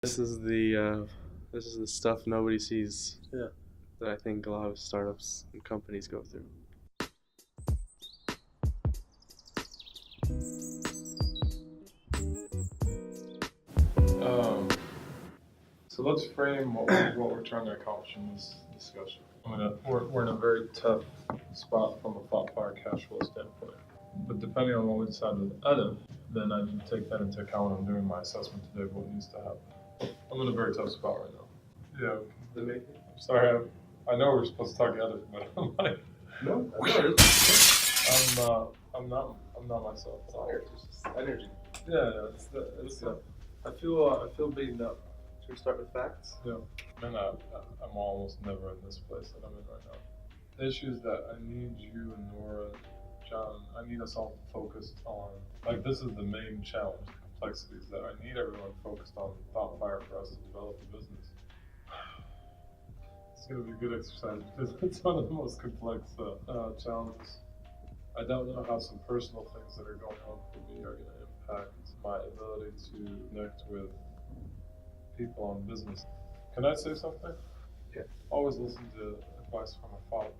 This is the stuff nobody sees. Yeah. That I think a lot of startups and companies go through. So let's frame what we're trying to accomplish in this discussion. We're in a very tough spot from a fire cash flow standpoint. But depending on what we decide to edit, then I need to take that into account when I'm doing my assessment today of what needs to happen. I'm in a very tough spot right now. Yeah. The making? Sorry, I know we're supposed to talk together, but I'm like, No. I'm not myself. It's just energy. Yeah. I feel beaten up. Should we start with facts? Yeah, and I'm almost never in this place that I'm in right now. The issue is that I need you and Nora, John, I need us all focused on, like, this is the main challenge, the complexities, that I need everyone focused on thought fire for us to develop the business. It's going to be a good exercise because it's one of the most complex challenges. I don't know how some personal things that are going on for me are going to impact my ability to connect with people on business. Can I say something? Yeah. Always listen to advice from a father.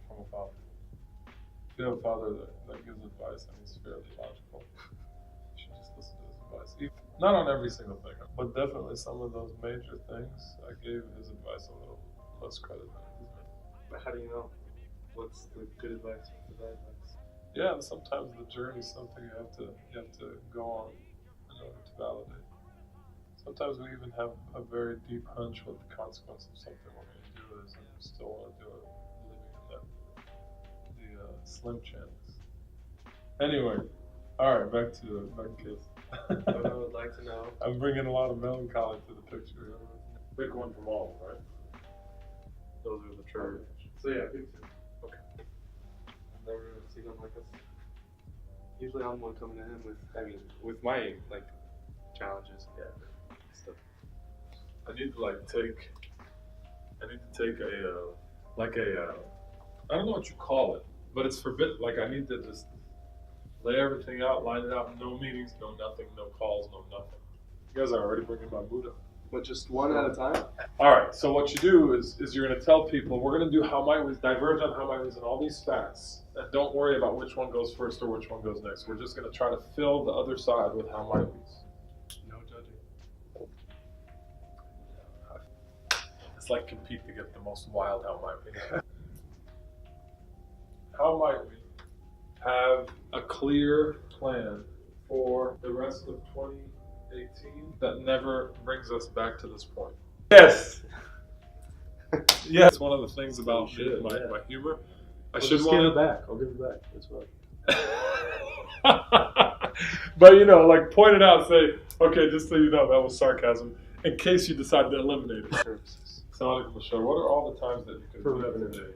If you have a father that gives advice and he's fairly logical, you should just listen to his advice. Not on every single thing, but definitely some of those major things, I gave his advice a little less credit than his. But how do you know what's the good advice and the bad advice? Yeah, and sometimes the journey is something you have to go on in order to validate. Sometimes we even have a very deep hunch what the consequence of something we're going to do is, and we still want to do it, living in the slim chance. Anyway, all right, back to kids. What I would like to know. I'm bringing a lot of melancholy to the picture. Pick one from all, right? Those are the true. So yeah, pick two. Okay. I've never seen them like this. Usually I'm one coming to him with my challenges. Yeah. Stuff. I need to take a I don't know what you call it, but it's forbidden. I need to just lay everything out, line it out, no meetings, no nothing, no calls, no nothing. You guys are already bringing my mood up. But just one at a time? All right, so what you do is you're going to tell people, we're going to do how might we diverge on how might we's and all these facts, and don't worry about which one goes first or which one goes next. We're just going to try to fill the other side with how might we's. No judging. It's like compete to get the most wild how might we. How might we have a clear plan for the rest of 2018 that never brings us back to this point? Yes! Yeah, it's one of the things about my humor. I should give it back. I'll give it back. That's fine. But point it out, say, okay, just so you know, that was sarcasm, in case you decide to eliminate it. Sonic Michelle, what are all the times that you can do that today?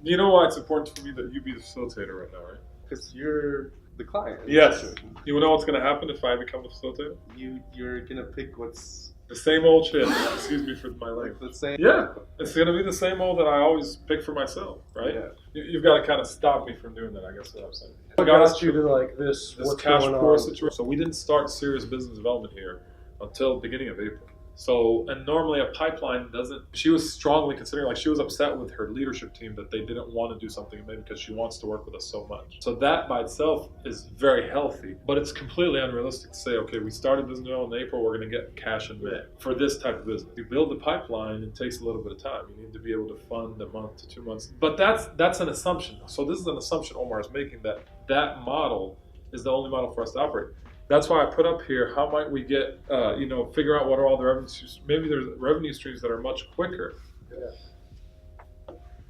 You know why it's important for me that you be the facilitator right now, right? Because you're the client. Yes. You know what's going to happen if I become the facilitator? You're going to pick what's... The same old shit. Excuse me for my language. The same... Yeah. It's going to be the same old that I always pick for myself, right? Yeah. You've got to kind of stop me from doing that, I guess is what I'm saying. I got you to this what's cash going poor on. situation. So we didn't start serious business development here until the beginning of April. So, and normally a pipeline doesn't, she was strongly considering, she was upset with her leadership team that they didn't want to do something in May because she wants to work with us so much. So that by itself is very healthy, but it's completely unrealistic to say, okay, we started business development in April, we're going to get cash in May for this type of business. You build the pipeline, it takes a little bit of time. You need to be able to fund a month to 2 months. But that's an assumption. So this is an assumption Omar is making that model is the only model for us to operate. That's why I put up here, how might we get, figure out what are all the revenue streams. Maybe there's revenue streams that are much quicker. Yeah.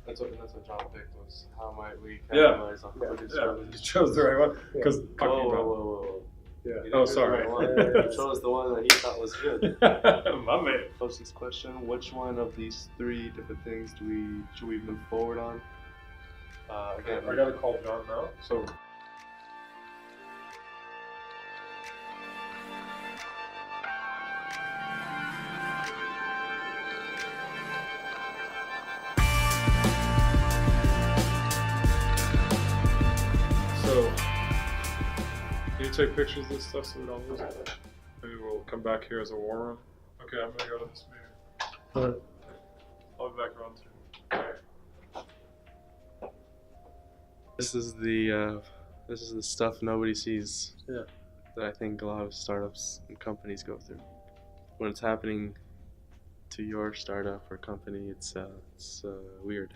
That's what John picked was, how might we capitalize on quicker services. You chose the right one. Because Whoa. Yeah. Sorry. You chose the one that he thought was good. My man. Closest question, which one of these three different things should we move forward on? Again, I got to call John now. So. Can you take pictures of this stuff so we don't lose it? Maybe we'll come back here as a war room. Okay, I'm gonna go to this meeting. Alright. I'll be back around soon. This is the stuff nobody sees. Yeah. That I think a lot of startups and companies go through. When it's happening to your startup or company, it's weird,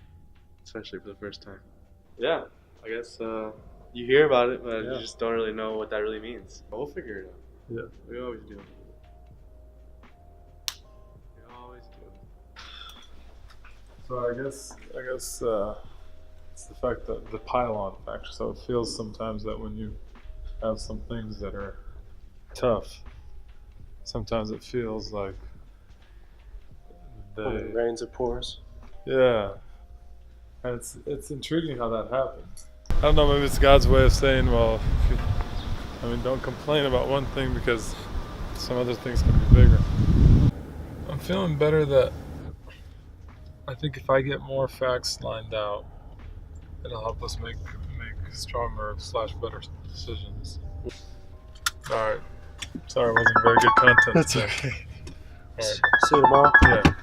especially for the first time. Yeah, I guess you hear about it, but you just don't really know what that really means. But we'll figure it out. Yeah. We always do. We always do. So I guess it's the fact that the pile-on factor. So it feels sometimes that when you have some things that are tough, sometimes it feels like When it rains, it pours. yeah, and it's intriguing how that happens. I don't know, maybe it's God's way of saying, well, don't complain about one thing because some other things can be bigger. I'm feeling better that I think if I get more facts lined out, it'll help us make stronger / better decisions. All right. Sorry, it wasn't very good content. That's today. okay. All right. See you tomorrow. Yeah.